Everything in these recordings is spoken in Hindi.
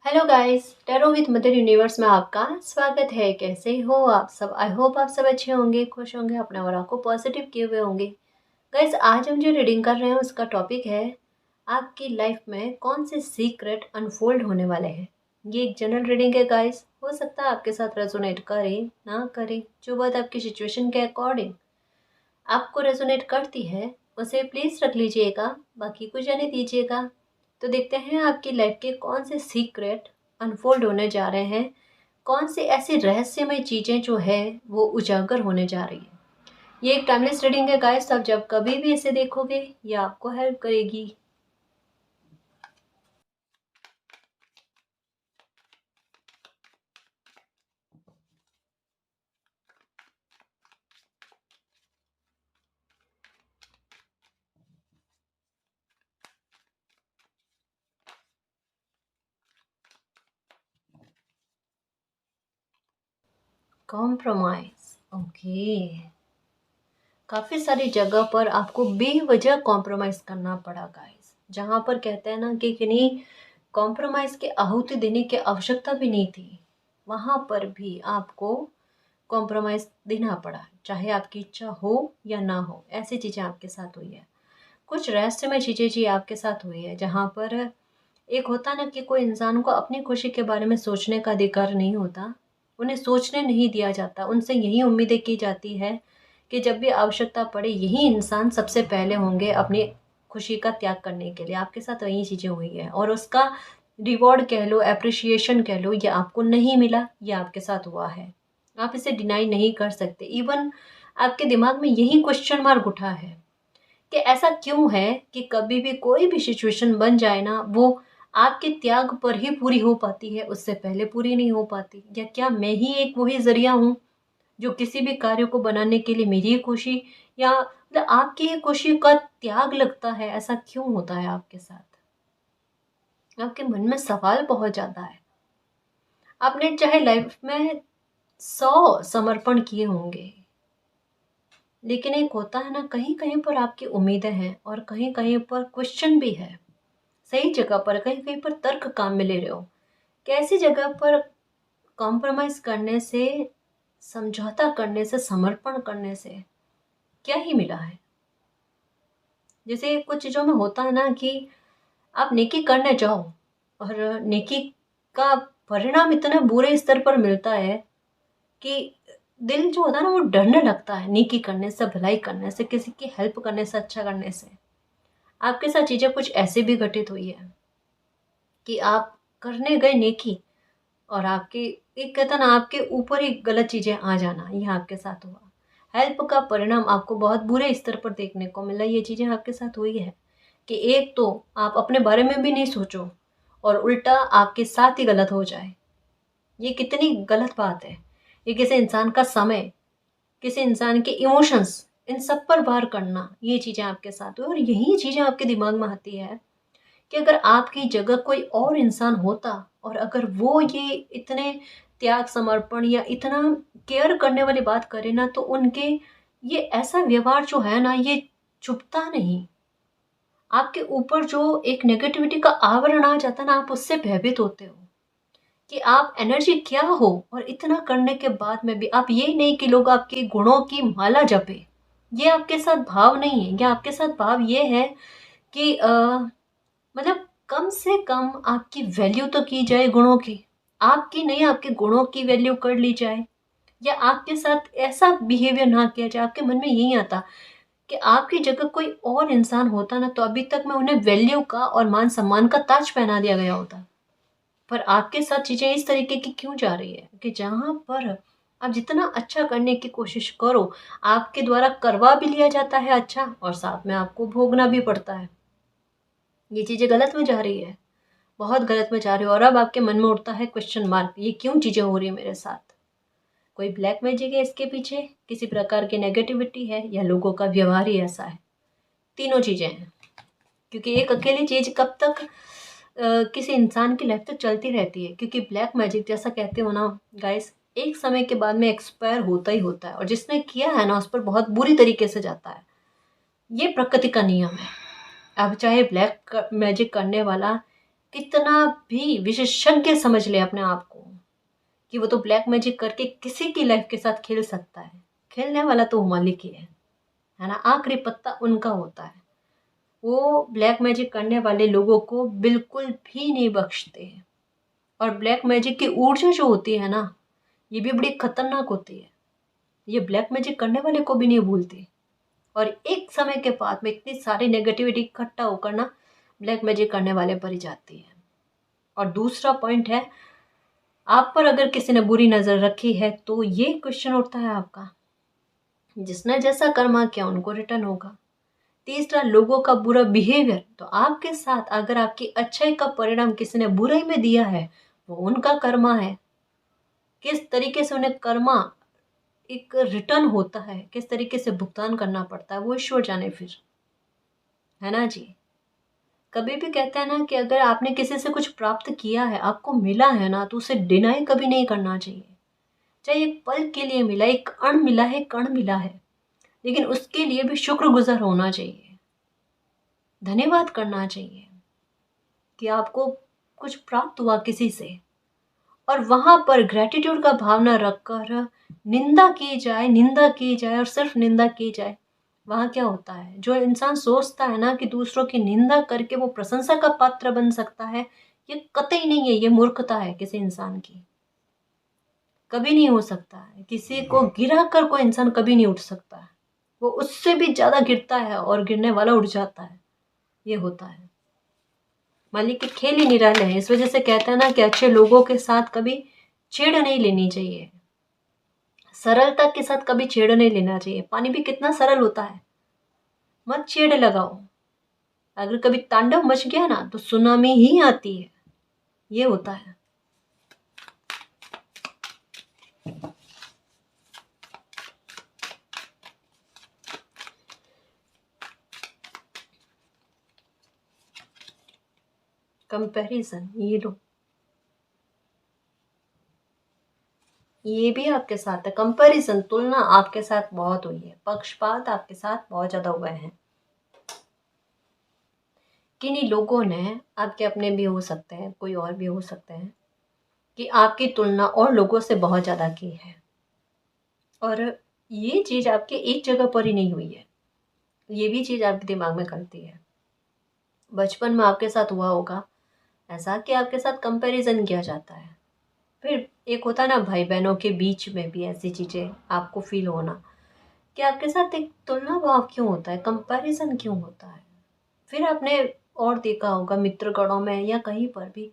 Hello guys, tarot with mother universe में आपका स्वागत है। कैसे हो आप सब? आई होप आप सब अच्छे होंगे, खुश होंगे, अपने और को पॉजिटिव किए हुए होंगे। गाइस, आज हम जो रीडिंग कर रहे हैं उसका टॉपिक है आपकी लाइफ में कौन से सीक्रेट अनफोल्ड होने वाले हैं। ये एक जनरल रीडिंग है गाइस, हो सकता है आपके साथ रेजोनेट करे ना करे, जो बात आपकी सिचुएशन के अकॉर्डिंग आपको रेजोनेट करती है उसे प्लीज़ रख लीजिएगा, बाकी को जाने दीजिएगा। तो देखते हैं आपकी लाइफ के कौन से सीक्रेट अनफोल्ड होने जा रहे हैं, कौन सी ऐसी रहस्यमय चीज़ें जो है वो उजागर होने जा रही है। ये एक टाइमलेस रीडिंग है गाइस, आप जब कभी भी इसे देखोगे ये आपको हेल्प करेगी। Compromise, okay. काफ़ी सारी जगह पर आपको बेवजह कॉम्प्रोमाइज़ करना पड़ा गाइस, जहाँ पर कहते हैं ना कि किन्हीं कॉम्प्रोमाइज़ के आहुति देने की आवश्यकता भी नहीं थी, वहाँ पर भी आपको कॉम्प्रोमाइज़ देना पड़ा, चाहे आपकी इच्छा हो या ना हो। ऐसी चीज़ें आपके साथ हुई है, कुछ रहस्यमय चीज़ें जी आपके साथ हुई है, जहाँ पर एक होता ना कि कोई इंसान को अपनी खुशी के बारे में सोचने का अधिकार नहीं होता, उन्हें सोचने नहीं दिया जाता, उनसे यही उम्मीदें की जाती है कि जब भी आवश्यकता पड़े यही इंसान सबसे पहले होंगे अपनी खुशी का त्याग करने के लिए। आपके साथ वही चीज़ें हुई है और उसका रिवॉर्ड कह लो, एप्रिशिएशन कह लो, ये आपको नहीं मिला, ये आपके साथ हुआ है। आप इसे डिनाई नहीं कर सकते। इवन आपके दिमाग में यही क्वेश्चन मार्क उठा है कि ऐसा क्यों है कि कभी भी कोई भी सिचुएशन बन जाए ना, वो आपके त्याग पर ही पूरी हो पाती है, उससे पहले पूरी नहीं हो पाती। या क्या मैं ही एक वही ज़रिया हूँ जो किसी भी कार्य को बनाने के लिए मेरी ही खुशी या मतलब आपकी ही खुशी का त्याग लगता है? ऐसा क्यों होता है आपके साथ? आपके मन में सवाल बहुत ज़्यादा है। आपने चाहे लाइफ में 100 समर्पण किए होंगे, लेकिन एक होता है ना, कहीं-कहीं पर आपकी उम्मीदें हैं और कहीं-कहीं पर क्वेश्चन भी है। सही जगह पर, कहीं-कहीं पर तर्क काम में ले रहे हो। कैसी जगह पर कॉम्प्रोमाइज़ करने से, समझौता करने से, समर्पण करने से क्या ही मिला है? जैसे कुछ चीज़ों में होता है ना कि आप नेकी करने जाओ और नेकी का परिणाम इतना बुरे स्तर पर मिलता है कि दिल जो होता है ना वो डरने लगता है नेकी करने से, भलाई करने से, किसी की हेल्प करने से, अच्छा करने से। आपके साथ चीज़ें कुछ ऐसी भी घटित हुई है कि आप करने गए नेकी और आपके एक कहता ना आपके ऊपर ही गलत चीज़ें आ जाना, ये आपके साथ हुआ। हेल्प का परिणाम आपको बहुत बुरे स्तर पर देखने को मिला, ये चीज़ें आपके साथ हुई है कि एक तो आप अपने बारे में भी नहीं सोचो और उल्टा आपके साथ ही गलत हो जाए। ये कितनी गलत बात है। ये किसी इंसान का समय, किसी इंसान के इमोशंस, इन सब पर वार करना, ये चीज़ें आपके साथ हुई और यही चीज़ें आपके दिमाग में आती है कि अगर आपकी जगह कोई और इंसान होता और अगर वो ये इतने त्याग, समर्पण या इतना केयर करने वाली बात करे ना, तो उनके ये ऐसा व्यवहार जो है ना, ये चुभता नहीं। आपके ऊपर जो एक नेगेटिविटी का आवरण आ जाता है ना, आप उससे भयभीत होते हो कि आप एनर्जी क्या हो, और इतना करने के बाद में भी आप ये नहीं कि लोग आपके गुणों की माला जपे। ये आपके साथ भाव नहीं है। ये आपके साथ भाव ये है कि मतलब कम से कम आपकी वैल्यू तो की जाए गुणों की। आपकी नहीं, आपके गुणों की वैल्यू कर ली जाए, या आपके साथ ऐसा बिहेवियर ना किया जाए। आपके मन में यही आता कि आपकी जगह कोई और इंसान होता ना, तो अभी तक मैं उन्हें वैल्यू का और मान सम्मान का ताज पहना दिया गया होता। पर आपके साथ चीज़ें इस तरीके की क्यों जा रही है कि जहाँ पर आप जितना अच्छा करने की कोशिश करो, आपके द्वारा करवा भी लिया जाता है अच्छा, और साथ में आपको भोगना भी पड़ता है। ये चीज़ें गलत में जा रही है, बहुत गलत में जा रही है। और अब आपके मन में उठता है क्वेश्चन मार्क, ये क्यों चीज़ें हो रही है मेरे साथ? कोई ब्लैक मैजिक है इसके पीछे, किसी प्रकार की नेगेटिविटी है, या लोगों का व्यवहार ही ऐसा है? तीनों चीज़ें हैं। क्योंकि एक अकेली चीज़ कब तक किसी इंसान की लाइफ तक चलती रहती है, क्योंकि ब्लैक मैजिक जैसा कहते हो ना गाइस, एक समय के बाद में एक्सपायर होता ही होता है, और जिसने किया है ना उस पर बहुत बुरी तरीके से जाता है। ये प्रकृति का नियम है। अब चाहे ब्लैक मैजिक करने वाला कितना भी विशेषज्ञ समझ ले अपने आप को कि वो तो ब्लैक मैजिक करके किसी की लाइफ के साथ खेल सकता है, खेलने वाला तो मालिक ही है ना। आखिरी पत्ता उनका होता है। वो ब्लैक मैजिक करने वाले लोगों को बिल्कुल भी नहीं बख्शते हैं। और ब्लैक मैजिक की ऊर्जा जो होती है ना, ये भी बड़ी खतरनाक होती है। ये ब्लैक मैजिक करने वाले को भी नहीं भूलती। और एक समय के बाद में इतनी सारी नेगेटिविटी इकट्ठा होकर ना ब्लैक मैजिक करने वाले पर ही जाती है। और दूसरा पॉइंट है, आप पर अगर किसी ने बुरी नज़र रखी है तो ये क्वेश्चन उठता है आपका, जिसने जैसा कर्मा किया उनको रिटर्न होगा। तीसरा, लोगों का बुरा बिहेवियर, तो आपके साथ अगर आपकी अच्छाई का परिणाम किसी ने बुराई में दिया है, वो उनका कर्मा है। किस तरीके से उन्हें कर्मा एक रिटर्न होता है, किस तरीके से भुगतान करना पड़ता है, वो ईश्वर जाने फिर, है ना जी। कभी भी कहते हैं ना कि अगर आपने किसी से कुछ प्राप्त किया है, आपको मिला है ना, तो उसे डिनाई कभी नहीं करना चाहिए। चाहे एक पल के लिए मिला, एक अण मिला है, कण मिला है, लेकिन उसके लिए भी शुक्रगुजार होना चाहिए, धन्यवाद करना चाहिए कि आपको कुछ प्राप्त हुआ किसी से। और वहां पर ग्रेटिट्यूड का भावना रखकर निंदा की जाए और सिर्फ निंदा की जाए, वहां क्या होता है, जो इंसान सोचता है ना कि दूसरों की निंदा करके वो प्रशंसा का पात्र बन सकता है, ये कतई नहीं है, ये मूर्खता है किसी इंसान की। कभी नहीं हो सकता है। किसी को गिरा कर कोई इंसान कभी नहीं उठ सकता है। वो उससे भी ज्यादा गिरता है और गिरने वाला उठ जाता है। ये होता है। मालिक के खेल ही निराले हैं। इस वजह से कहते हैं ना कि अच्छे लोगों के साथ कभी छेड़ नहीं लेनी चाहिए, सरलता के साथ कभी छेड़ नहीं लेना चाहिए। पानी भी कितना सरल होता है, मत छेड़ लगाओ। अगर कभी तांडव मच गया ना तो सुनामी ही आती है। ये होता है। कंपैरिजन, ये लो, ये भी आपके साथ है। कंपैरिजन, तुलना आपके साथ बहुत हुई है। पक्षपात आपके साथ बहुत ज्यादा हुए हैं। किन्हीं लोगों ने, आपके अपने भी हो सकते हैं, कोई और भी हो सकते हैं, कि आपकी तुलना और लोगों से बहुत ज्यादा की है। और ये चीज आपके एक जगह पर ही नहीं हुई है, ये भी चीज आपके दिमाग में करती है। बचपन में आपके साथ हुआ होगा ऐसा कि आपके साथ कंपैरिजन किया जाता है। फिर एक होता है ना भाई बहनों के बीच में भी ऐसी चीजें आपको फील होना कि आपके साथ एक तुलना भाव क्यों होता है, कंपैरिजन क्यों होता है। फिर आपने और देखा होगा मित्रगणों में या कहीं पर भी।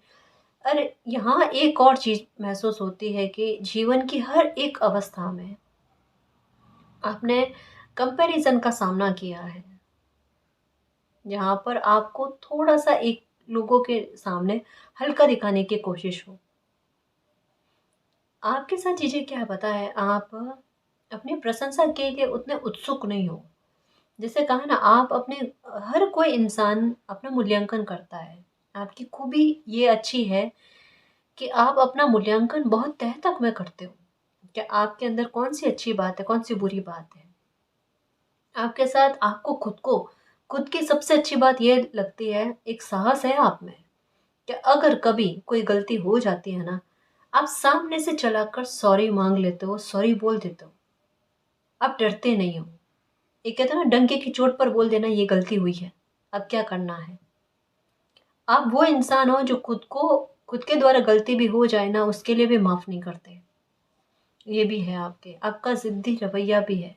अरे यहाँ एक और चीज महसूस होती है कि जीवन की हर एक अवस्था में आपने कंपैरिजन का सामना किया है, जहाँ पर आपको थोड़ा सा एक लोगों के सामने हल्का दिखाने की कोशिश हो। आपके साथ चीजें क्या पता है, आप अपनी प्रशंसा के लिए उतने उत्सुक नहीं हो। जैसे कहा ना, आप अपने, हर कोई इंसान अपना मूल्यांकन करता है। आपकी खूबी ये अच्छी है कि आप अपना मूल्यांकन बहुत तह तक में करते हो कि आपके अंदर कौन सी अच्छी बात है, कौन सी बुरी बात है। आपके साथ आपको खुद की सबसे अच्छी बात ये लगती है, एक साहस है आप में कि अगर कभी कोई गलती हो जाती है ना, आप सामने से चलाकर सॉरी मांग लेते हो, सॉरी बोल देते हो। आप डरते नहीं हो। ये कहते हैं ना, डंके की चोट पर बोल देना ये गलती हुई है, अब क्या करना है। आप वो इंसान हो जो खुद के द्वारा गलती भी हो जाए ना, उसके लिए भी माफ नहीं करते। ये भी है आपका जिद्दी रवैया भी है।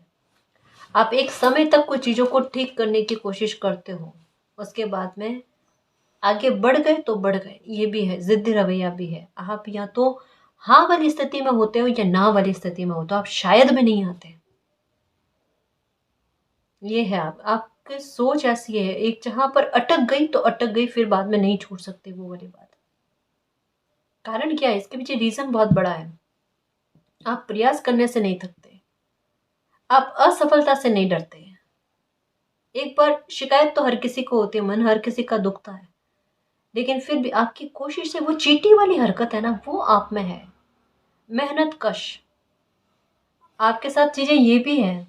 आप एक समय तक कुछ चीजों को ठीक करने की कोशिश करते हो, उसके बाद में आगे बढ़ गए तो बढ़ गए। ये भी है, जिद्दी रवैया भी है। आप या तो हाँ वाली स्थिति में होते हो या ना वाली स्थिति में होते हो, आप शायद में नहीं आते। ये है आपकी सोच ऐसी है, एक जहां पर अटक गई तो अटक गई, फिर बाद में नहीं छोड़ सकते वो वाली बात। कारण क्या है, इसके पीछे रीजन बहुत बड़ा है। आप प्रयास करने से नहीं थकते, आप असफलता से नहीं डरते। एक बार शिकायत तो हर किसी को होती है, मन हर किसी का दुखता है, लेकिन फिर भी आपकी कोशिश से वो चींटी वाली हरकत है ना, वो आप में है, मेहनत कश। आपके साथ चीजें ये भी है,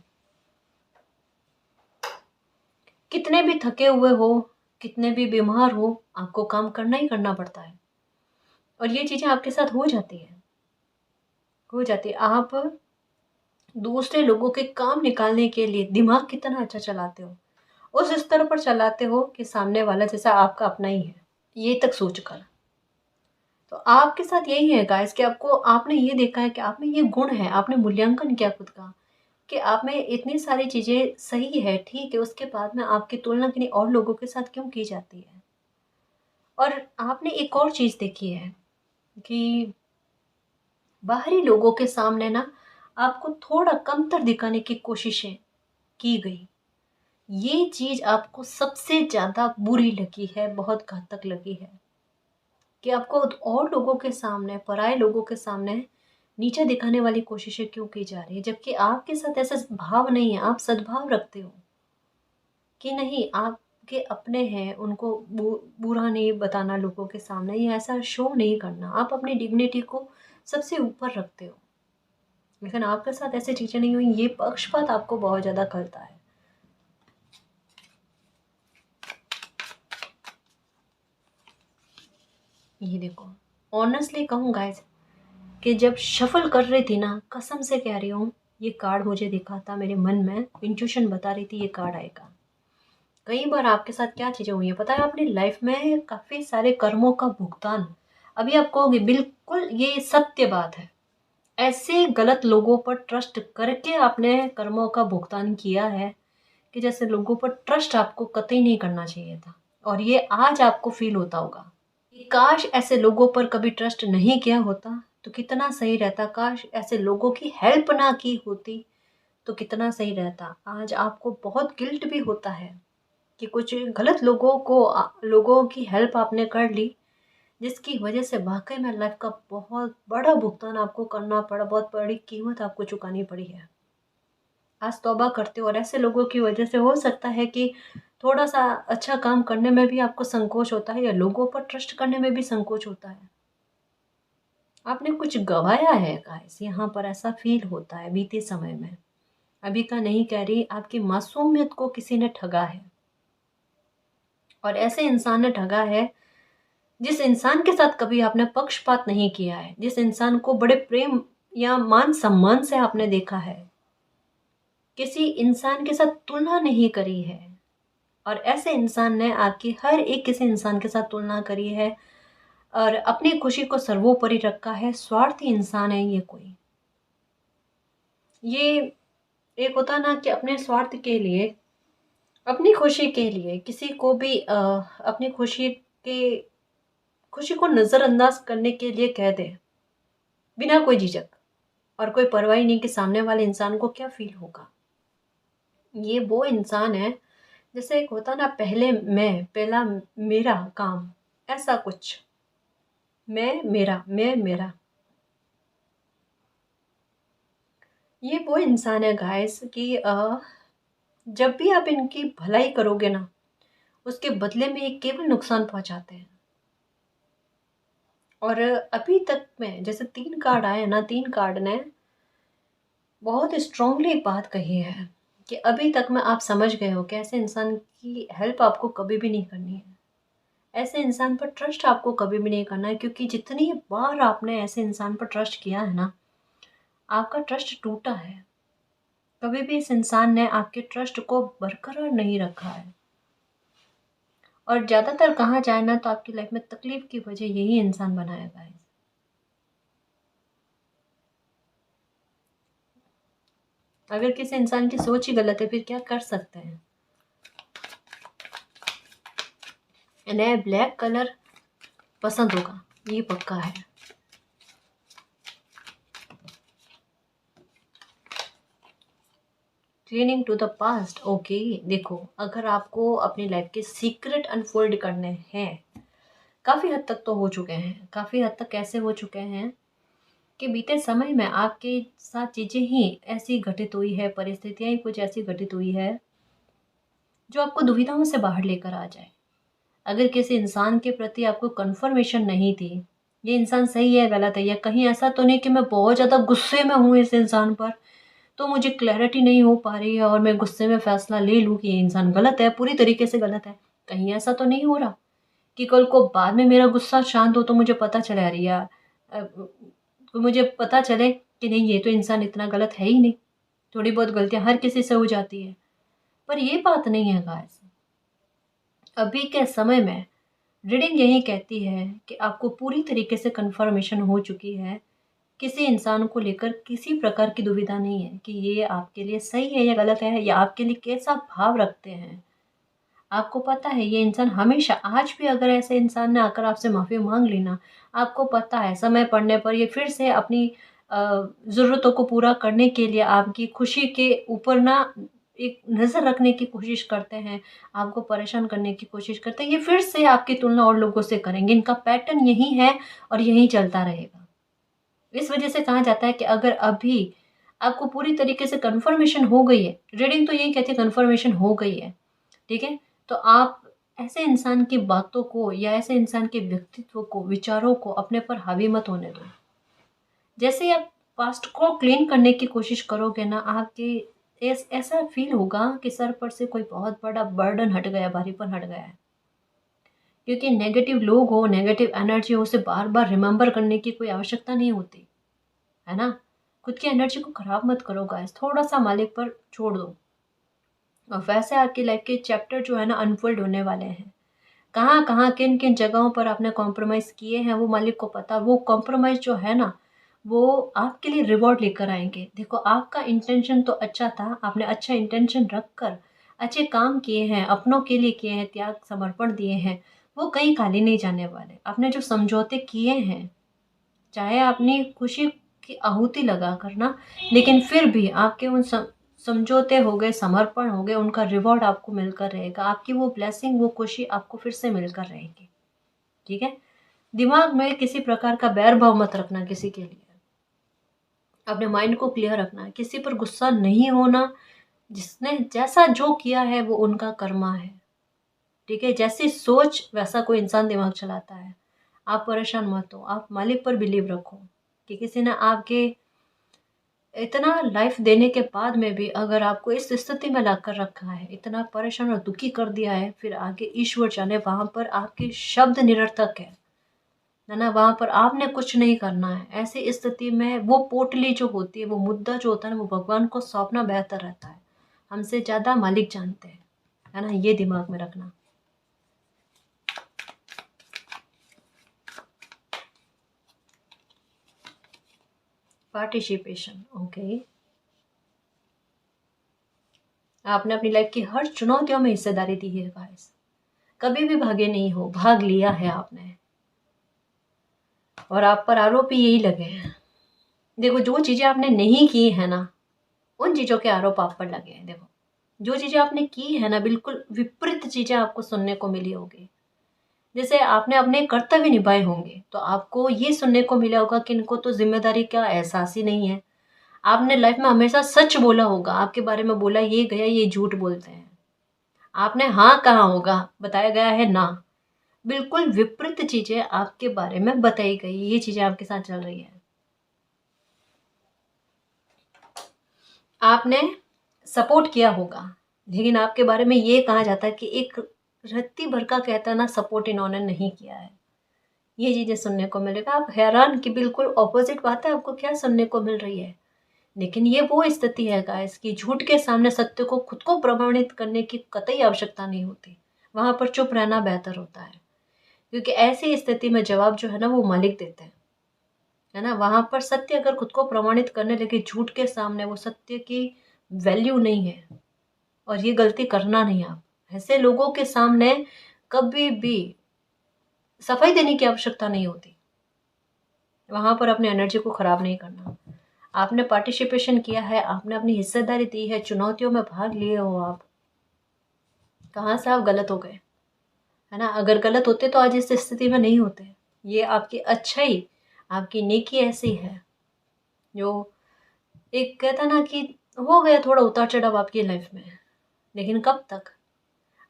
कितने भी थके हुए हो, कितने भी बीमार हो आपको काम करना ही करना पड़ता है। और ये चीज़ें आपके साथ हो जाती है, हो जाती है। आप दूसरे लोगों के काम निकालने के लिए दिमाग कितना अच्छा चलाते हो, उस स्तर पर चलाते हो कि सामने वाला जैसा आपका अपना ही है, ये तक सोच कर। तो आपके साथ यही है गाइस कि आपको आपने ये देखा है कि आप में ये गुण है, आपने मूल्यांकन किया खुद का कि आप में इतनी सारी चीज़ें सही है, ठीक है, उसके बाद में आपकी तुलना किन्हीं और लोगों के साथ क्यों की जाती है? और आपने एक और चीज़ देखी है कि बाहरी लोगों के सामने ना आपको थोड़ा कमतर दिखाने की कोशिशें की गई। ये चीज़ आपको सबसे ज़्यादा बुरी लगी है, बहुत घातक लगी है कि आपको और लोगों के सामने, पराये लोगों के सामने नीचा दिखाने वाली कोशिशें क्यों की जा रही है? जबकि आपके साथ ऐसा भाव नहीं है, आप सद्भाव रखते हो कि नहीं आपके अपने हैं, उनको बुरा नहीं बताना लोगों के सामने, या ऐसा शो नहीं करना। आप अपनी डिग्निटी को सबसे ऊपर रखते हो। लेकिन आपके साथ ऐसी चीज़ें नहीं हुई, ये पक्षपात आपको बहुत ज़्यादा खलता है। ये देखो, ऑनेस्टली कहूँ गाइस कि जब शफ़ल कर रही थी ना, कसम से कह रही हूँ, ये कार्ड मुझे दिखा था मेरे मन में, इंट्यूशन बता रही थी ये कार्ड आएगा। कई बार आपके साथ क्या चीज़ें हुई हैं पता है, अपनी लाइफ में काफ़ी सारे कर्मों का भुगतान, अभी आप कहोगे बिल्कुल ये सत्य बात है। ऐसे गलत लोगों पर ट्रस्ट करके आपने कर्मों का भुगतान किया है कि जैसे लोगों पर ट्रस्ट आपको कतई नहीं करना चाहिए था। और ये आज आपको फ़ील होता होगा कि काश ऐसे लोगों पर कभी ट्रस्ट नहीं किया होता तो कितना सही रहता, काश ऐसे लोगों की हेल्प ना की होती तो कितना सही रहता। आज आपको बहुत गिल्ट भी होता है कि कुछ गलत लोगों को लोगों की हेल्प आपने कर ली, जिसकी वजह से वाक़ई में लाइफ़ का बहुत बड़ा भुगतान आपको करना पड़ा, बहुत बड़ी कीमत आपको चुकानी पड़ी है। आज तौबा करते हो और ऐसे लोगों की वजह से हो सकता है कि थोड़ा-सा अच्छा काम करने में भी आपको संकोच होता है या लोगों पर ट्रस्ट करने में भी संकोच होता है। आपने कुछ गँवाया है गाइस, यहाँ पर ऐसा फ़ील होता है बीते समय में। अभी का नहीं कह रही, आपकी मासूमियत को किसी ने ठगा है। और ऐसे इंसान ने ठगा है जिस इंसान के साथ कभी आपने पक्षपात नहीं किया है, जिस इंसान को बड़े प्रेम या मान-सम्मान से आपने देखा है, किसी इंसान के साथ तुलना नहीं करी है। और ऐसे इंसान ने आपकी हर एक किसी इंसान के साथ तुलना करी है और अपनी खुशी को सर्वोपरि रखा है। स्वार्थी इंसान है ये कोई। ये एक होता है ना कि अपने स्वार्थ के लिए, अपनी खुशी के लिए किसी को भी अपनी के खुशी को नज़रअंदाज करने के लिए कह दे, बिना कोई झिझक और कोई परवाह नहीं कि सामने वाले इंसान को क्या फ़ील होगा। ये वो इंसान है जैसे एक होता ना, पहले मैं, पहला मेरा काम, ऐसा कुछ। मैं मेरा। ये वो इंसान है गाइस कि जब भी आप इनकी भलाई करोगे ना, उसके बदले में ये केवल नुकसान पहुँचाते हैं। और अभी तक में जैसे 3 कार्ड आए हैं ना, 3 कार्ड ने बहुत स्ट्रॉन्गली एक बात कही है कि अभी तक में आप समझ गए हो कि ऐसे इंसान की हेल्प आपको कभी भी नहीं करनी है। ऐसे इंसान पर ट्रस्ट आपको कभी भी नहीं करना है, क्योंकि जितनी बार आपने ऐसे इंसान पर ट्रस्ट किया है ना, आपका ट्रस्ट टूटा है। कभी भी इस इंसान ने आपके ट्रस्ट को बरकरार नहीं रखा है। और ज़्यादातर कहा जाए ना तो आपकी लाइफ में तकलीफ की वजह यही इंसान बनाया गया है। अगर किसी इंसान की सोच ही गलत है फिर क्या कर सकते हैं। इन्हें ब्लैक कलर पसंद होगा, ये पक्का है। Cleaning to the past, okay. देखो, अगर आपको अपनी लाइफ के सीक्रेट अनफोल्ड करने हैं, काफ़ी हद तक तो हो चुके हैं, काफ़ी हद तक कैसे हो चुके हैं कि बीते समय में आपके साथ चीज़ें ही ऐसी घटित हुई है, परिस्थितियाँ ही कुछ ऐसी घटित हुई है जो आपको दुविधाओं से बाहर लेकर आ जाए। अगर किसी इंसान के प्रति आपको कन्फर्मेशन नहीं थी, ये इंसान सही है गलत है, या कहीं ऐसा तो नहीं कि मैं बहुत ज़्यादा गुस्से में हूँ इस इंसान पर, तो मुझे क्लैरिटी नहीं हो पा रही है और मैं गुस्से में फ़ैसला ले लूँ कि ये इंसान गलत है, पूरी तरीके से गलत है। कहीं ऐसा तो नहीं हो रहा कि कल को बाद में मेरा गुस्सा शांत हो तो मुझे पता चले, अरे यार मुझे पता चले कि नहीं, ये तो इंसान इतना गलत है ही नहीं, थोड़ी बहुत गलतियां हर किसी से हो जाती है। पर ये बात नहीं है गाइस। अभी के समय में रीडिंग यही कहती है कि आपको पूरी तरीके से कंफर्मेशन हो चुकी है, किसी इंसान को लेकर किसी प्रकार की दुविधा नहीं है कि ये आपके लिए सही है या गलत है, या आपके लिए कैसा भाव रखते हैं। आपको पता है ये इंसान हमेशा, आज भी अगर ऐसे इंसान ने आकर आपसे माफ़ी मांग ली ना, आपको पता है समय पड़ने पर ये फिर से अपनी ज़रूरतों को पूरा करने के लिए आपकी खुशी के ऊपर ना एक नज़र रखने की कोशिश करते हैं, आपको परेशान करने की कोशिश करते हैं। ये फिर से आपकी तुलना और लोगों से करेंगे, इनका पैटर्न यही है और यही चलता रहेगा। इस वजह से कहा जाता है कि अगर अभी आपको पूरी तरीके से कन्फर्मेशन हो गई है, रीडिंग तो यही कहती है कन्फर्मेशन हो गई है, ठीक है? तो आप ऐसे इंसान की बातों को या ऐसे इंसान के व्यक्तित्व को, विचारों को अपने पर हावी मत होने दो। जैसे ही आप पास्ट को क्लीन करने की कोशिश करोगे ना, आपके ऐसा फील होगा कि सर पर से कोई बहुत बड़ा बर्डन हट गया, भारीपन हट गया है। क्योंकि नेगेटिव लोग हो, नेगेटिव एनर्जी हो, उसे बार बार रिमेंबर करने की कोई आवश्यकता नहीं होती, है ना? खुद की एनर्जी को खराब मत करो गाइस, थोड़ा सा मालिक पर छोड़ दो। और वैसे आपकी लाइफ के चैप्टर जो है ना अनफोल्ड होने वाले हैं। कहाँ कहाँ किन किन जगहों पर आपने कॉम्प्रोमाइज़ किए हैं वो मालिक को पता। वो कॉम्प्रोमाइज़ जो है ना, वो आपके लिए रिवॉर्ड लेकर आएंगे। देखो, आपका इंटेंशन तो अच्छा था, आपने अच्छा इंटेंशन रख कर अच्छे काम किए हैं, अपनों के लिए किए हैं, त्याग समर्पण दिए हैं, वो कहीं खाली नहीं जाने वाले। आपने जो समझौते किए हैं, चाहे अपनी खुशी की आहुति लगा कर ना, लेकिन फिर भी आपके उन समझौते हो गए, समर्पण हो गए, उनका रिवॉर्ड आपको मिलकर रहेगा। आपकी वो ब्लेसिंग, वो खुशी आपको फिर से मिलकर रहेगी, ठीक है? दिमाग में किसी प्रकार का बैर भाव मत रखना किसी के लिए। अपने माइंड को क्लियर रखना है, किसी पर गुस्सा नहीं होना। जिसने जैसा जो किया है वो उनका कर्मा है, ठीक है? जैसी सोच वैसा कोई इंसान दिमाग चलाता है। आप परेशान मत हो, आप मालिक पर बिलीव रखो कि किसी ने आपके इतना लाइफ देने के बाद में भी अगर आपको इस स्थिति में लाकर रखा है, इतना परेशान और दुखी कर दिया है, फिर आगे ईश्वर जाने, वहां पर आपके शब्द निरर्थक है ना? वहां पर आपने कुछ नहीं करना है। ऐसी स्थिति में वो पोटली जो होती है, वो मुद्दा जो होता है ना, वो भगवान को सौंपना बेहतर रहता है। हमसे ज्यादा मालिक जानते हैं, है ना? ये दिमाग में रखना। Participation, okay. आपने अपनी लाइफ की हर चुनौतियों में हिस्सेदारी दी है गाइस, कभी भी भागे नहीं हो, भाग लिया है आपने। और आप पर आरोप भी यही लगे हैं। देखो, जो चीजें आपने नहीं की है ना, उन चीजों के आरोप आप पर लगे हैं। देखो, जो चीजें आपने की है ना, बिल्कुल विपरीत चीजें आपको सुनने को मिली होगी। जैसे आपने अपने कर्तव्य निभाए होंगे तो आपको ये सुनने को मिला होगा कि इनको तो जिम्मेदारी का एहसास ही नहीं है। आपने लाइफ में हमेशा सच बोला होगा, आपके बारे में बोला ये गया, ये झूठ बोलते हैं। आपने हाँ कहा होगा, बताया गया है ना। बिल्कुल विपरीत चीजें आपके बारे में बताई गई, ये चीजें आपके साथ चल रही है। आपने सपोर्ट किया होगा, लेकिन आपके बारे में ये कहा जाता है कि एक रत्ती भर का कहता ना सपोर्ट इन्होंने नहीं किया है। ये चीजें सुनने को मिलेगा। आप हैरान कि बिल्कुल ऑपोजिट बात है, आपको क्या सुनने को मिल रही है। लेकिन ये वो स्थिति है गाइस कि झूठ के सामने सत्य को खुद को प्रमाणित करने की कतई आवश्यकता नहीं होती। वहां पर चुप रहना बेहतर होता है, क्योंकि ऐसी स्थिति में जवाब जो है ना वो मालिक देते हैं, है ना? वहां पर सत्य अगर खुद को प्रमाणित करने लगे झूठ के सामने, वो सत्य की वैल्यू नहीं है। और ये गलती करना नहीं। आप ऐसे लोगों के सामने कभी भी सफाई देने की आवश्यकता नहीं होती। वहां पर अपनी एनर्जी को खराब नहीं करना। आपने पार्टिसिपेशन किया है, आपने अपनी हिस्सेदारी दी है, चुनौतियों में भाग लिए हो आप। कहाँ से आप गलत हो गए, है ना? अगर गलत होते तो आज इस स्थिति में नहीं होते। ये आपकी अच्छाई, आपकी नेकी ऐसी है जो, एक कहता ना कि हो गया थोड़ा उतार चढ़ाव आपकी लाइफ में, लेकिन कब तक?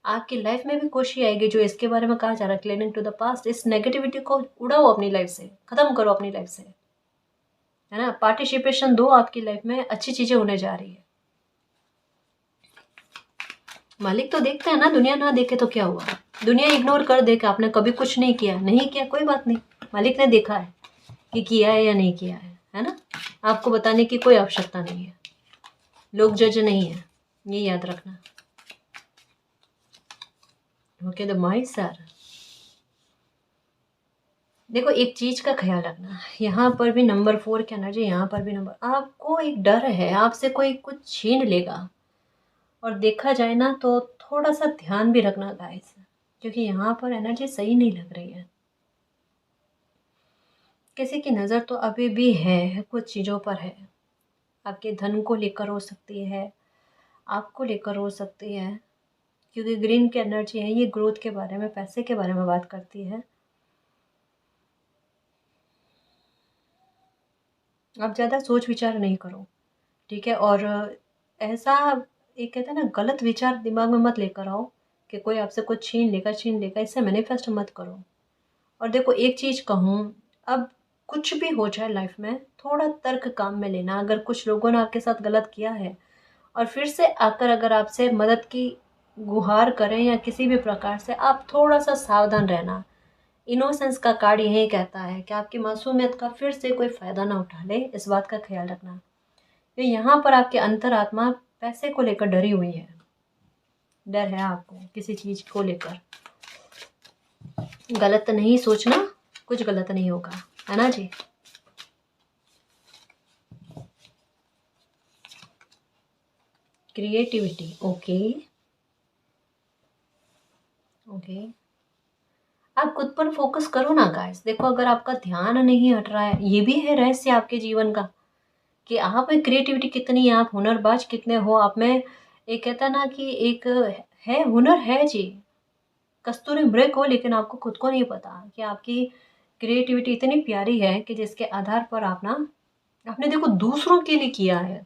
आपकी लाइफ में भी खुशी आएगी। जो इसके बारे में कहा जा रहा है क्लीनिंग टू द पास्ट, इस नेगेटिविटी को उड़ाओ अपनी लाइफ से, खत्म करो अपनी लाइफ से, है ना? पार्टिसिपेशन दो, आपकी लाइफ में अच्छी चीजें होने जा रही है। मालिक तो देखता है ना, दुनिया ना देखे तो क्या हुआ। दुनिया इग्नोर कर दे कि आपने कभी कुछ नहीं किया, नहीं किया कोई बात नहीं, मालिक ने देखा है कि किया है या नहीं किया है ना। आपको बताने की कोई आवश्यकता नहीं है, लोग जज नहीं है, ये याद रखना। ओके द माई सर, देखो एक चीज का ख्याल रखना, यहाँ पर भी नंबर 4 की एनर्जी, यहाँ पर भी नंबर, आपको एक डर है आपसे कोई कुछ छीन लेगा। और देखा जाए ना तो थोड़ा सा ध्यान भी रखना गाइस, क्योंकि यहाँ पर एनर्जी सही नहीं लग रही है। किसी की नज़र तो अभी भी है, कुछ चीज़ों पर है, आपके धन को लेकर हो सकती है, आपको लेकर हो सकती है, क्योंकि ग्रीन की एनर्जी है, ये ग्रोथ के बारे में, पैसे के बारे में बात करती है। आप ज़्यादा सोच विचार नहीं करो, ठीक है। और ऐसा एक कहते हैं ना, गलत विचार दिमाग में मत लेकर आओ कि कोई आपसे कुछ छीन लेगा, इससे मैनिफेस्ट मत करो। और देखो एक चीज़ कहूँ, अब कुछ भी हो जाए लाइफ में, थोड़ा तर्क काम में लेना। अगर कुछ लोगों ने आपके साथ गलत किया है और फिर से आकर अगर आपसे मदद की गुहार करें या किसी भी प्रकार से, आप थोड़ा सा सावधान रहना। इनोसेंस का कार्ड यही कहता है कि आपकी मासूमियत का फिर से कोई फ़ायदा ना उठा ले, इस बात का ख्याल रखना। तो यहाँ पर आपकी अंतरात्मा पैसे को लेकर डरी हुई है, डर है आपको किसी चीज़ को लेकर। गलत नहीं सोचना, कुछ गलत नहीं होगा, है ना जी। क्रिएटिविटी, ओके ओके, आप खुद पर फोकस करो ना गाइस। देखो अगर आपका ध्यान नहीं हट रहा है, ये भी है रहस्य आपके जीवन का कि आप में क्रिएटिविटी कितनी है, आप हुनरबाज कितने हो, आप में एक कहता ना कि एक है, हुनर है जी, कस्तूरी मृग हो, लेकिन आपको खुद को नहीं पता कि आपकी क्रिएटिविटी इतनी प्यारी है कि जिसके आधार पर आप ना, आपने देखो दूसरों के लिए किया है।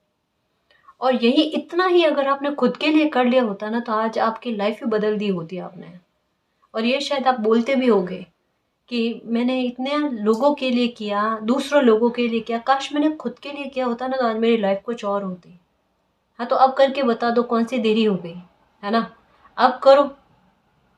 और यही इतना ही अगर आपने खुद के लिए कर लिया होता ना, तो आज आपकी लाइफ ही बदल दी होती आपने। और ये शायद आप बोलते भी होगे कि मैंने इतने लोगों के लिए किया, दूसरों लोगों के लिए किया, काश मैंने खुद के लिए किया होता ना, तो आज मेरी लाइफ कुछ और होती। हाँ तो अब करके बता दो कौन सी देरी हो गई, है ना। अब करो।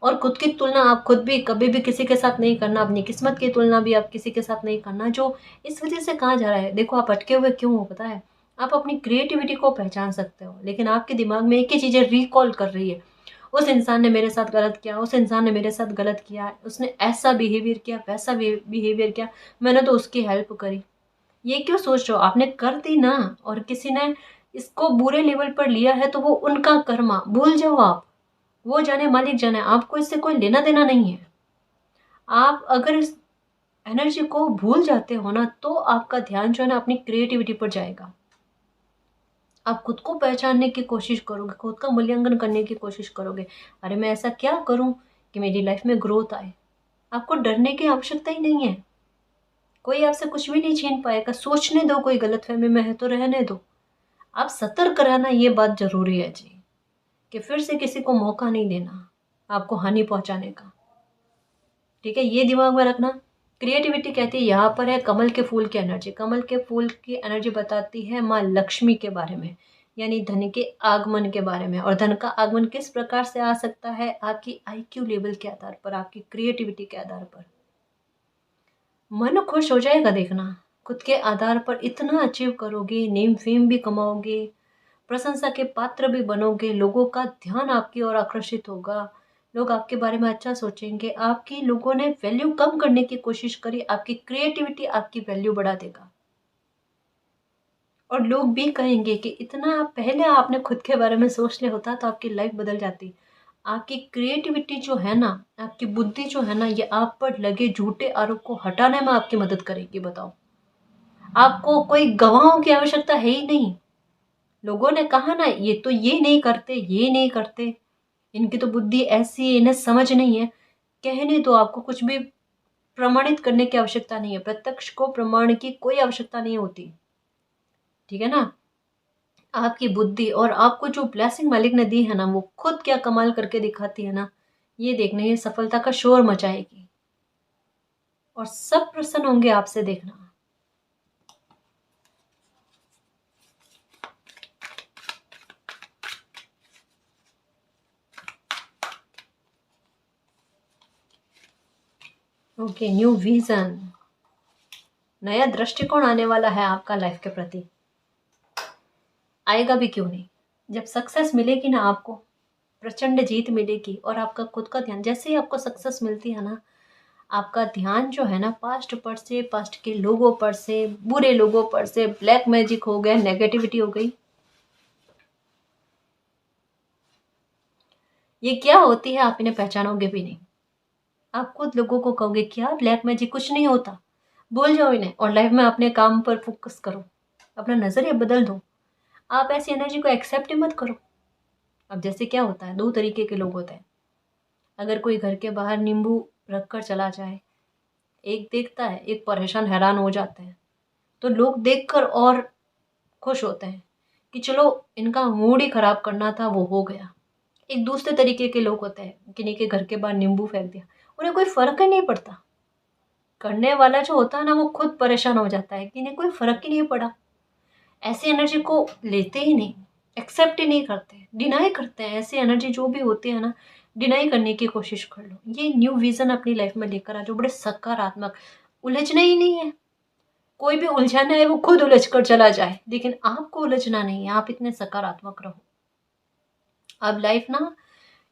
और खुद की तुलना आप खुद भी कभी भी किसी के साथ नहीं करना, अपनी किस्मत की तुलना भी आप किसी के साथ नहीं करना। जो इस वजह से कहा जा रहा है, देखो आप अटके हुए क्यों हो पता है, आप अपनी क्रिएटिविटी को पहचान सकते हो, लेकिन आपके दिमाग में एक ही चीज़ें रिकॉल कर रही है, उस इंसान ने मेरे साथ गलत किया, उस इंसान ने मेरे साथ गलत किया, उसने ऐसा बिहेवियर किया, वैसा बिहेवियर किया, मैंने तो उसकी हेल्प करी। ये क्यों सोच रहे हो, आपने कर दी ना, और किसी ने इसको बुरे लेवल पर लिया है तो वो उनका कर्मा, भूल जाओ आप, वो जाने मालिक जाने, आपको इससे कोई लेना देना नहीं है। आप अगर इस एनर्जी को भूल जाते हो ना, तो आपका ध्यान जो है ना अपनी क्रिएटिविटी पर जाएगा। आप खुद को पहचानने की कोशिश करोगे, खुद का मूल्यांकन करने की कोशिश करोगे, अरे मैं ऐसा क्या करूं कि मेरी लाइफ में ग्रोथ आए। आपको डरने की आवश्यकता ही नहीं है, कोई आपसे कुछ भी नहीं छीन पाएगा। सोचने दो, कोई गलतफहमी में है तो रहने दो। आप सतर्क रहना, ये बात जरूरी है जी, कि फिर से किसी को मौका नहीं देना आपको हानि पहुंचाने का, ठीक है, ये दिमाग में रखना। क्रिएटिविटी कहती है यहाँ पर है कमल के फूल की एनर्जी, कमल के फूल की एनर्जी बताती है माँ लक्ष्मी के बारे में, यानी धन के आगमन के बारे में। और धन का आगमन किस प्रकार से आ सकता है, आपकी आईक्यू लेवल के आधार पर, आपकी क्रिएटिविटी के आधार पर। मन खुश हो जाएगा देखना, खुद के आधार पर इतना अचीव करोगे, नेम फेम भी कमाओगे, प्रशंसा के पात्र भी बनोगे, लोगों का ध्यान आपकी ओर आकर्षित होगा, लोग आपके बारे में अच्छा सोचेंगे। आपकी लोगों ने वैल्यू कम करने की कोशिश करी, आपकी क्रिएटिविटी आपकी वैल्यू बढ़ा देगा। और लोग भी कहेंगे कि इतना पहले आपने खुद के बारे में सोच लिया होता तो आपकी लाइफ बदल जाती। आपकी क्रिएटिविटी जो है ना, आपकी बुद्धि जो है ना, ये आप पर लगे झूठे आरोप को हटाने में आपकी मदद करेगी। बताओ, आपको कोई गवाहों की आवश्यकता है ही नहीं। लोगों ने कहा ना, ये तो ये नहीं करते, ये नहीं करते, इनकी तो बुद्धि ऐसी है, इन्हें समझ नहीं है, कहने तो आपको कुछ भी प्रमाणित करने की आवश्यकता नहीं है, प्रत्यक्ष को प्रमाण की कोई आवश्यकता नहीं होती, ठीक है ना। आपकी बुद्धि और आपको जो ब्लेसिंग मालिक ने दी है ना, वो खुद क्या कमाल करके दिखाती है ना, ये देखना, ये सफलता का शोर मचाएगी और सब प्रसन्न होंगे आपसे, देखना। ओके, न्यू विजन, नया दृष्टिकोण आने वाला है आपका लाइफ के प्रति। आएगा भी क्यों नहीं। जब सक्सेस मिलेगी ना आपको, प्रचंड जीत मिलेगी और आपका खुद का ध्यान, जैसे ही आपको सक्सेस मिलती है ना, आपका ध्यान जो है ना पास्ट पर से, पास्ट के लोगों पर से, बुरे लोगों पर से, ब्लैक मैजिक हो गया, नेगेटिविटी हो गई, ये क्या होती है आप इन्हें पहचानोगे भी नहीं। आप खुद लोगों को कहोगे क्या ब्लैक मैजिक, कुछ नहीं होता, भूल जाओ इन्हें और लाइफ में अपने काम पर फोकस करो, अपना नजरिया बदल दो। आप ऐसी एनर्जी को एक्सेप्ट ही मत करो। अब जैसे क्या होता है, दो तरीके के लोग होते हैं। अगर कोई घर के बाहर नींबू रख कर चला जाए, एक देखता है, एक परेशान हैरान हो जाते हैं, तो लोग देखकर और खुश होते हैं कि चलो इनका मूड ही खराब करना था, वो हो गया। एक दूसरे तरीके के लोग होते हैं, किन्हीं के घर के बाहर नींबू फेंक दिया, उन्हें कोई फर्क ही नहीं पड़ता। करने वाला जो होता है ना, वो खुद परेशान हो जाता है कि इन्हें कोई फर्क ही नहीं पड़ा। ऐसी एनर्जी को लेते ही नहीं, एक्सेप्ट ही नहीं करते, डिनाई करते हैं। ऐसी एनर्जी जो भी होती है ना, डिनाई करने की कोशिश कर लो। ये न्यू विजन अपनी लाइफ में लेकर आ जो, बड़े सकारात्मक, उलझना ही नहीं है। कोई भी उलझाना है वो खुद उलझ कर चला जाए, लेकिन आपको उलझना नहीं है। आप इतने सकारात्मक रहो। अब लाइफ ना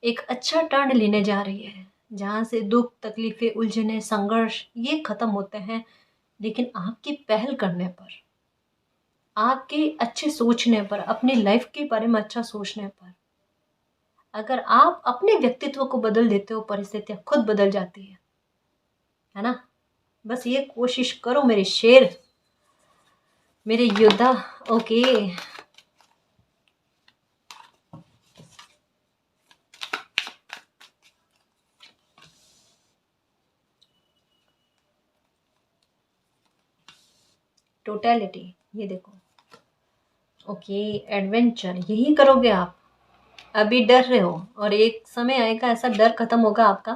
एक अच्छा टर्न लेने जा रही है, जहाँ से दुख, तकलीफें, उलझने, संघर्ष ये खत्म होते हैं। लेकिन आपकी पहल करने पर, आपके अच्छे सोचने पर, अपनी लाइफ के बारे में अच्छा सोचने पर, अगर आप अपने व्यक्तित्व को बदल देते हो, परिस्थितियां खुद बदल जाती है ना। बस ये कोशिश करो मेरे शेर, मेरे योद्धा। ओके, टोटलिटी, ये देखो। ओके, एडवेंचर, यही करोगे आप। अभी डर रहे हो और एक समय आएगा ऐसा डर खत्म होगा आपका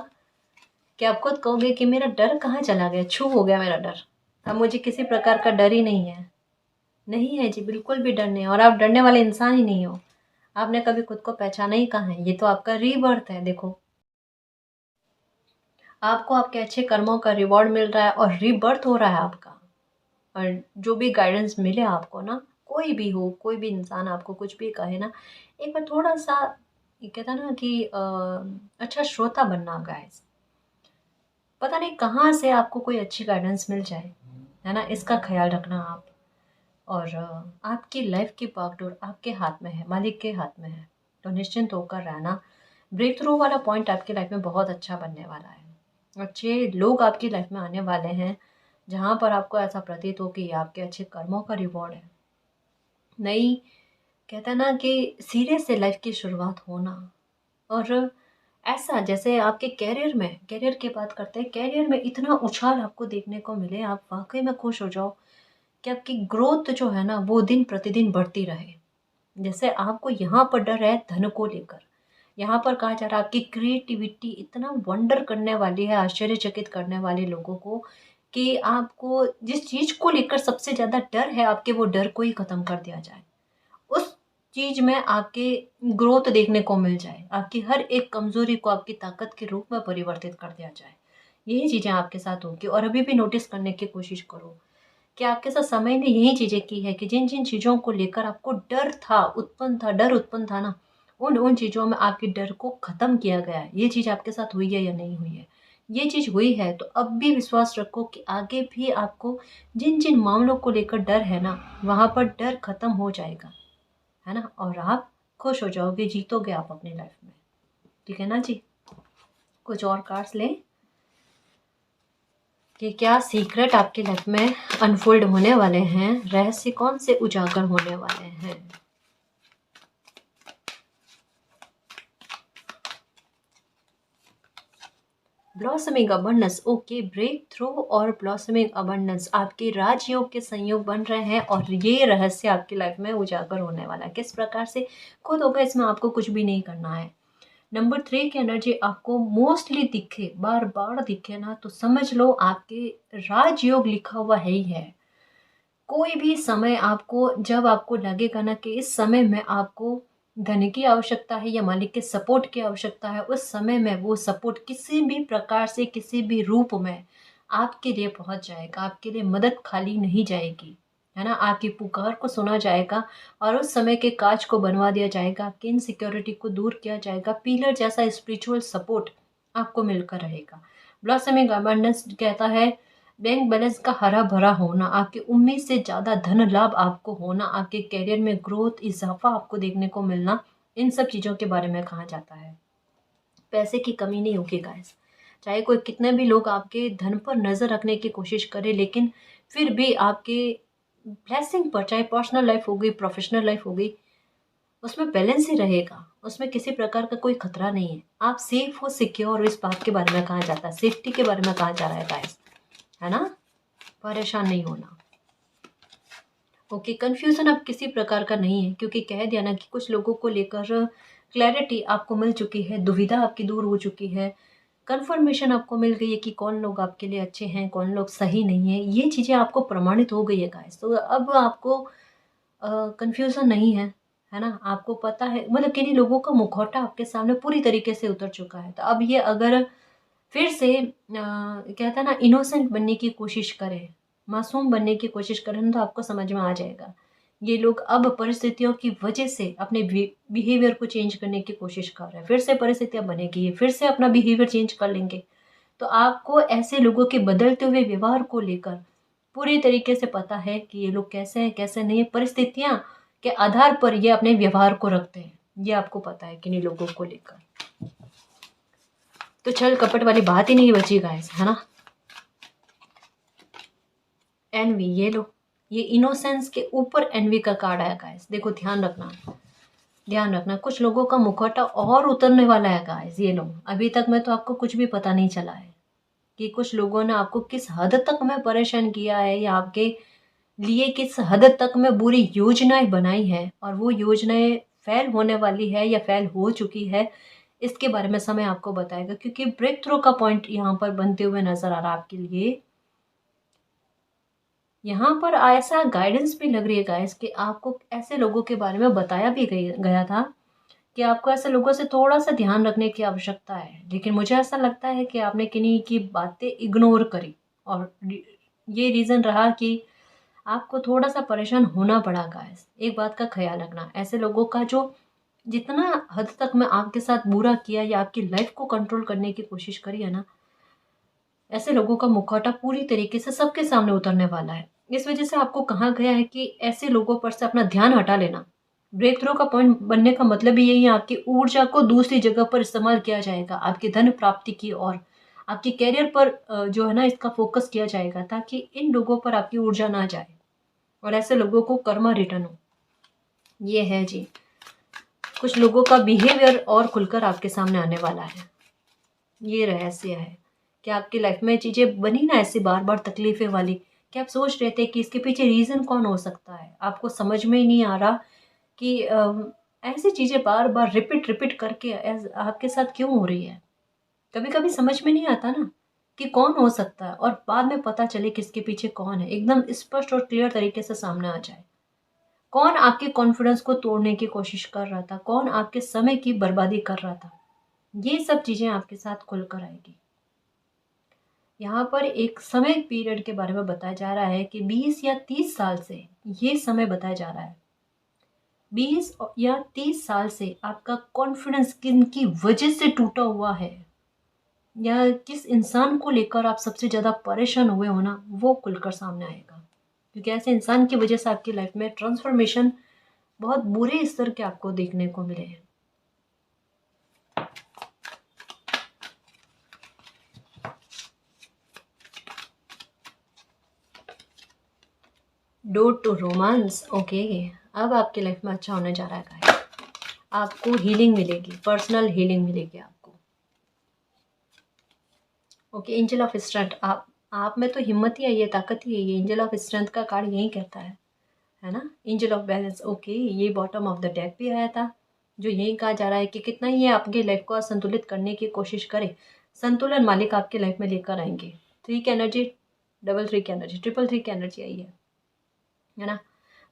कि आप खुद कहोगे कि मेरा डर कहाँ चला गया, छू हो गया मेरा डर। अब मुझे किसी प्रकार का डर ही नहीं है। नहीं है जी, बिल्कुल भी डर नहीं है। और आप डरने वाले इंसान ही नहीं हो। आपने कभी खुद को पहचाना ही कहाँ है। ये तो आपका रीबर्थ है। देखो, आपको आपके अच्छे कर्मों का रिवॉर्ड मिल रहा है और रीबर्थ हो रहा है आपका। और जो भी गाइडेंस मिले आपको ना, कोई भी हो, कोई भी इंसान आपको कुछ भी कहे ना, एक बार थोड़ा सा, ये कहता ना कि अच्छा श्रोता बनना गाइस। पता नहीं कहाँ से आपको कोई अच्छी गाइडेंस मिल जाए, है ना, इसका ख्याल रखना आप। और आपकी लाइफ की बागडोर आपके हाथ में है, मालिक के हाथ में है। तो निश्चिंत होकर रहना। ब्रेक थ्रू वाला पॉइंट आपकी लाइफ में बहुत अच्छा बनने वाला है। अच्छे लोग आपकी लाइफ में आने वाले हैं, जहाँ पर आपको ऐसा प्रतीत हो कि ये आपके अच्छे कर्मों का रिवॉर्ड है। नई, कहता है ना कि सीरियस से लाइफ की शुरुआत होना। और ऐसा जैसे आपके कैरियर की बात करते हैं, कैरियर में इतना उछाल आपको देखने को मिले, आप वाकई में खुश हो जाओ कि आपकी ग्रोथ जो है ना वो दिन प्रतिदिन बढ़ती रहे। जैसे आपको यहाँ पर डर है धन को लेकर, यहाँ पर कहा जा रहा है आपकी क्रिएटिविटी इतना वंडर करने वाली है, आश्चर्यचकित करने वाले लोगों को, कि आपको जिस चीज़ को लेकर सबसे ज़्यादा डर है, आपके वो डर को ही ख़त्म कर दिया जाए। उस चीज़ में आपके ग्रोथ देखने को मिल जाए, आपकी हर एक कमज़ोरी को आपकी ताकत के रूप में परिवर्तित कर दिया जाए। यही चीज़ें आपके साथ होगी। और अभी भी नोटिस करने की कोशिश करो कि आपके साथ समय ने यही चीज़ें की है कि जिन जिन चीज़ों को लेकर आपको डर था, डर उत्पन्न था ना, उन उन चीज़ों में आपके डर को ख़त्म किया गया है। ये चीज़ आपके साथ हुई है या नहीं हुई है? ये चीज़ हुई है तो अब भी विश्वास रखो कि आगे भी आपको जिन जिन मामलों को लेकर डर है ना, वहाँ पर डर ख़त्म हो जाएगा, है ना। और आप खुश हो जाओगे, जीतोगे आप अपनी लाइफ में। ठीक है ना जी। कुछ और कार्ड्स लें कि क्या सीक्रेट आपकी लाइफ में अनफोल्ड होने वाले हैं, रहस्य कौन से उजागर होने वाले हैं। Blossoming abundance, okay, break through और ब्लॉसमिंग अबंडेंस आपके राजयोग के संयोग बन रहे हैं और ये रहस्य आपकी लाइफ में उजागर होने वाला है। किस प्रकार से खुद होगा, इसमें आपको कुछ भी नहीं करना है। नंबर 3 की एनर्जी आपको मोस्टली दिखे, बार बार दिखे ना, तो समझ लो आपके राजयोग लिखा हुआ है ही है। कोई भी समय आपको, जब आपको लगेगा ना कि इस समय में आपको धन की आवश्यकता है या मालिक के सपोर्ट की आवश्यकता है, उस समय में वो सपोर्ट किसी भी प्रकार से, किसी भी रूप में आपके लिए पहुंच जाएगा, आपके लिए मदद खाली नहीं जाएगी, है ना। आपकी पुकार को सुना जाएगा और उस समय के काज को बनवा दिया जाएगा, आपकी इनसिक्योरिटी को दूर किया जाएगा। पिलर जैसा स्पिरिचुअल सपोर्ट आपको मिलकर रहेगा। ब्लॉसमिंग अबंडेंस कहता है बैंक बैलेंस का हरा भरा होना, आपकी उम्मीद से ज़्यादा धन लाभ आपको होना, आपके करियर में ग्रोथ, इजाफा आपको देखने को मिलना, इन सब चीज़ों के बारे में कहा जाता है। पैसे की कमी नहीं होगी गाइस। चाहे कोई कितने भी लोग आपके धन पर नज़र रखने की कोशिश करें, लेकिन फिर भी आपके ब्लेसिंग पर, चाहे पर्सनल लाइफ हो गई, प्रोफेशनल लाइफ हो गई, उसमें बैलेंस ही रहेगा, उसमें किसी प्रकार का कोई खतरा नहीं है। आप सेफ हो, सिक्योर हो, इस बात के बारे में कहा जाता है, सेफ्टी के बारे में कहा जा रहा है गाइस, है ना। परेशान नहीं होना। ओके, कंफ्यूजन अब किसी प्रकार का नहीं है, क्योंकि कह दिया ना कि कुछ लोगों को लेकर क्लैरिटी आपको मिल चुकी है, दुविधा आपकी दूर हो चुकी है, कंफर्मेशन आपको मिल गई है कि कौन लोग आपके लिए अच्छे हैं, कौन लोग सही नहीं है। ये चीज़ें आपको प्रमाणित हो गई है गाइस। तो अब आपको कंफ्यूजन नहीं है ना। आपको पता है, मतलब किन्हीं लोगों का मुखौटा आपके सामने पूरी तरीके से उतर चुका है। तो अब ये अगर फिर से कहता है ना, इनोसेंट बनने की कोशिश करें, मासूम बनने की कोशिश करें, तो आपको समझ में आ जाएगा। ये लोग अब परिस्थितियों की वजह से अपने बिहेवियर को चेंज करने की कोशिश कर रहे हैं। फिर से परिस्थितियां बनेगी, ये फिर से अपना बिहेवियर चेंज कर लेंगे। तो आपको ऐसे लोगों के बदलते हुए व्यवहार को लेकर पूरी तरीके से पता है कि ये लोग कैसे हैं, कैसे नहीं है। परिस्थितियां के आधार पर ये अपने व्यवहार को रखते हैं, ये आपको पता है किन्हीं लोगों को लेकर। तो छल कपट वाली बात ही नहीं बची गाइस, है ना। एनवी, ये लो, ये इनोसेंस के ऊपर एनवी का कार्ड आया गाइस। देखो, ध्यान रखना, ध्यान रखना, कुछ लोगों का मुखौटा और उतरने वाला है गाइस। ये लो, अभी तक में तो आपको कुछ भी पता नहीं चला है कि कुछ लोगों ने आपको किस हद तक में परेशान किया है, या आपके लिए किस हद तक में बुरी योजनाएं बनाई है, और वो योजनाएं फेल होने वाली है या फेल हो चुकी है, इसके बारे में समय आपको बताएगा। क्योंकि ब्रेक थ्रू का पॉइंट यहाँ पर बनते हुए नजर आ रहा है आपके लिए। यहाँ पर ऐसा गाइडेंस भी लग रही है गाइस कि आपको ऐसे लोगों के बारे में बताया भी गया था कि आपको ऐसे लोगों से थोड़ा सा ध्यान रखने की आवश्यकता है। लेकिन मुझे ऐसा लगता है कि आपने किन्हीं की बातें इग्नोर करी, और ये रीज़न रहा कि आपको थोड़ा सा परेशान होना पड़ा गाइस। एक बात का ख्याल रखना, ऐसे लोगों का जो जितना हद तक मैं आपके साथ बुरा किया या आपकी लाइफ को कंट्रोल करने की कोशिश करी है ना, ऐसे लोगों का मुखौटा पूरी तरीके से सबके सामने उतरने वाला है। इस वजह से आपको कहा गया है कि ऐसे लोगों पर से अपना ध्यान हटा लेना। ब्रेक थ्रू का पॉइंट बनने का मतलब ही यही है, आपकी ऊर्जा को दूसरी जगह पर इस्तेमाल किया जाएगा, आपकी धन प्राप्ति की और आपकी कैरियर पर जो है ना, इसका फोकस किया जाएगा, ताकि इन लोगों पर आपकी ऊर्जा ना जाए और ऐसे लोगों को कर्मा रिटर्न हो। ये है जी, कुछ लोगों का बिहेवियर और खुलकर आपके सामने आने वाला है। ये रहस्य है कि आपकी लाइफ में चीज़ें बनी ना ऐसी बार बार तकलीफें वाली, कि आप सोच रहे थे कि इसके पीछे रीज़न कौन हो सकता है। आपको समझ में ही नहीं आ रहा कि ऐसी चीज़ें बार बार रिपीट रिपीट करके आपके साथ क्यों हो रही है। कभी कभी समझ में नहीं आता ना कि कौन हो सकता है, और बाद में पता चले किसके पीछे कौन है, एकदम स्पष्ट और क्लियर तरीके से सामने आ जाए। कौन आपके कॉन्फिडेंस को तोड़ने की कोशिश कर रहा था, कौन आपके समय की बर्बादी कर रहा था, ये सब चीज़ें आपके साथ खुलकर आएगी। यहाँ पर एक समय पीरियड के बारे में बताया जा रहा है कि 20 या 30 साल से ये समय बताया जा रहा है। 20 या 30 साल से आपका कॉन्फिडेंस किन की वजह से टूटा हुआ है, या किस इंसान को लेकर आप सबसे ज़्यादा परेशान हुए हो ना, वो खुलकर सामने आएगा। क्योंकि ऐसे इंसान की वजह से आपकी लाइफ में ट्रांसफॉर्मेशन बहुत बुरे स्तर के आपको देखने को मिले हैं। Door to romance, okay. अब आपकी लाइफ में अच्छा होने जा रहा है गाइस। आपको हीलिंग मिलेगी, पर्सनल हीलिंग मिलेगी आपको। ओके, एंजल ऑफ स्ट्रेंथ, आप में तो हिम्मत ही है, ये ताकत ही है। ये एंजल ऑफ स्ट्रेंथ का कार्ड यही कहता है ना। एंजल ऑफ बैलेंस, ओके, ये बॉटम ऑफ द डेक भी आया था, जो यही कहा जा रहा है कि कितना ही ये आपकी लाइफ को असंतुलित करने की कोशिश करे, संतुलन मालिक आपकी लाइफ में लेकर आएंगे। 3 की एनर्जी, डबल 3 की एनर्जी, ट्रिपल 3 की एनर्जी आई है ना।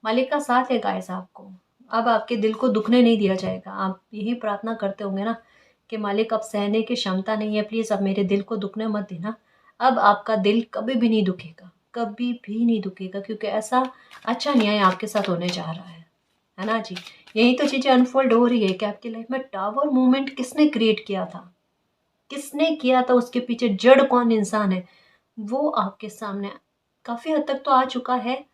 मालिक का साथ है गाइस आपको। अब आपके दिल को दुखने नहीं दिया जाएगा। आप यही प्रार्थना करते होंगे ना कि मालिक अब सहने की क्षमता नहीं है, प्लीज़ अब मेरे दिल को दुखने मत देना। अब आपका दिल कभी भी नहीं दुखेगा, कभी भी नहीं दुखेगा, क्योंकि ऐसा अच्छा न्याय आपके साथ होने जा रहा है ना जी। यही तो चीज़ें अनफोल्ड हो रही है कि आपकी लाइफ में टावर मूवमेंट किसने क्रिएट किया था, किसने किया था, उसके पीछे जड़ कौन इंसान है, वो आपके सामने काफ़ी हद तक तो आ चुका है,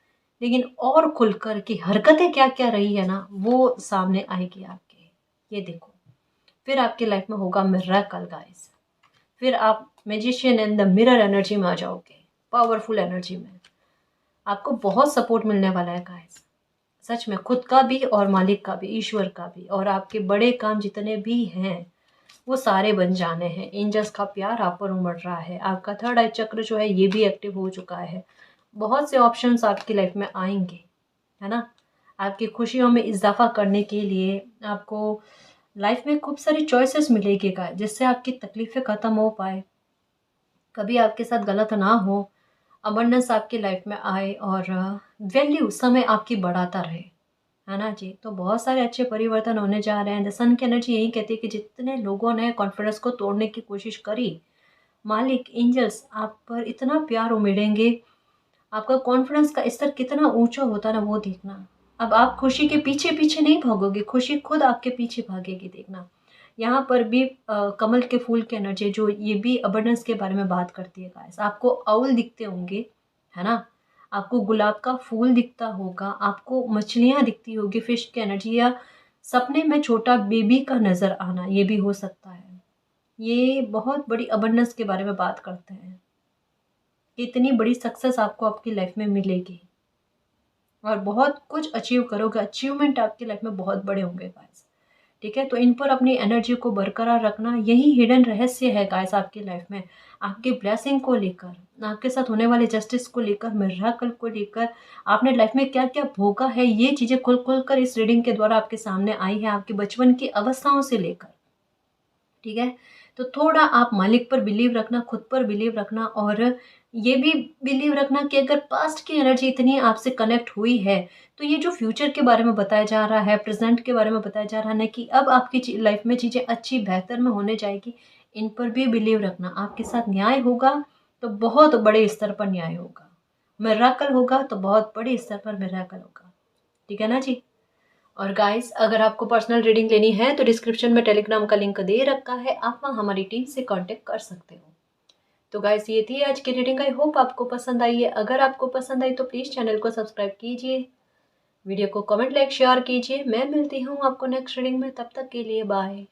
लेकिन और खुलकर की हरकतें क्या क्या रही है ना, वो सामने आएगी आपके। ये देखो, फिर आपकी लाइफ में होगा मिरेकल गाइस। फिर आप magician and the mirror energy में आ जाओगे, पावरफुल एनर्जी में। आपको बहुत सपोर्ट मिलने वाला है गाइस, सच में, खुद का भी और मालिक का भी, ईश्वर का भी, और आपके बड़े काम जितने भी हैं वो सारे बन जाने हैं। एंजल्स का प्यार आप पर उमड़ रहा है, आपका थर्ड आई चक्र जो है ये भी एक्टिव हो चुका है। बहुत से ऑप्शंस आपकी लाइफ में आएंगे, है ना। आपकी खुशियों में इजाफा करने के लिए आपको लाइफ में खूब सारी चॉइसेस मिलेगी जिससे आपकी तकलीफ़ें ख़त्म हो पाए, कभी आपके साथ गलत ना हो, अबंडेंस आपकी लाइफ में आए, और वैल्यू समय आपकी बढ़ाता रहे, है ना जी। तो बहुत सारे अच्छे परिवर्तन होने जा रहे हैं। द सन की एनर्जी यही कहती है कि जितने लोगों ने कॉन्फिडेंस को तोड़ने की कोशिश करी, मालिक एंजल्स आप पर इतना प्यार उमेड़ेंगे, आपका कॉन्फिडेंस का स्तर कितना ऊंचा होता है ना, वो देखना। अब आप खुशी के पीछे पीछे नहीं भागोगे, खुशी खुद आपके पीछे भागेगी, देखना। यहाँ पर भी कमल के फूल की एनर्जी जो ये भी अबंडेंस के बारे में बात करती है गाइस। आपको अउल दिखते होंगे, है ना, आपको गुलाब का फूल दिखता होगा, आपको मछलियाँ दिखती होगी, फिश की एनर्जी, या सपने में छोटा बेबी का नज़र आना, ये भी हो सकता है। ये बहुत बड़ी अबंडेंस के बारे में बात करते हैं कि इतनी बड़ी सक्सेस आपको आपकी लाइफ में मिलेगी और बहुत कुछ अचीव करोगे, अचीवमेंट आपकी लाइफ में बहुत बड़े होंगे गाइस। ठीक है, तो इन पर अपनी एनर्जी को बरकरार रखना, यही हिडन रहस्य है गाइस आपकी लाइफ में, आपके ब्लेसिंग को लेकर, आपके साथ होने वाले जस्टिस को लेकर, मिराकल को लेकर, आपने लाइफ में क्या क्या भोगा है, ये चीज़ें खुल खुल कर इस रीडिंग के द्वारा आपके सामने आई है, आपके बचपन की अवस्थाओं से लेकर। ठीक है, तो थोड़ा आप मालिक पर बिलीव रखना, खुद पर बिलीव रखना, और ये भी बिलीव रखना कि अगर पास्ट की एनर्जी इतनी आपसे कनेक्ट हुई है, तो ये जो फ्यूचर के बारे में बताया जा रहा है, प्रेजेंट के बारे में बताया जा रहा है ना, कि अब आपकी लाइफ में चीज़ें अच्छी बेहतर में होने जाएगी, इन पर भी बिलीव रखना। आपके साथ न्याय होगा तो बहुत बड़े स्तर पर न्याय होगा, मिराकल होगा तो बहुत बड़े स्तर पर मिराकल होगा। ठीक है ना जी। और गाइस, अगर आपको पर्सनल रीडिंग लेनी है तो डिस्क्रिप्शन में टेलीग्राम का लिंक दे रखा है, आप वहाँ हमारी टीम से कांटेक्ट कर सकते हो। तो गाइस, ये थी आज की रीडिंग। आई होप आपको पसंद आई है। अगर आपको पसंद आई तो प्लीज़ चैनल को सब्सक्राइब कीजिए, वीडियो को कमेंट लाइक शेयर कीजिए। मैं मिलती हूँ आपको नेक्स्ट रीडिंग में, तब तक के लिए बाय।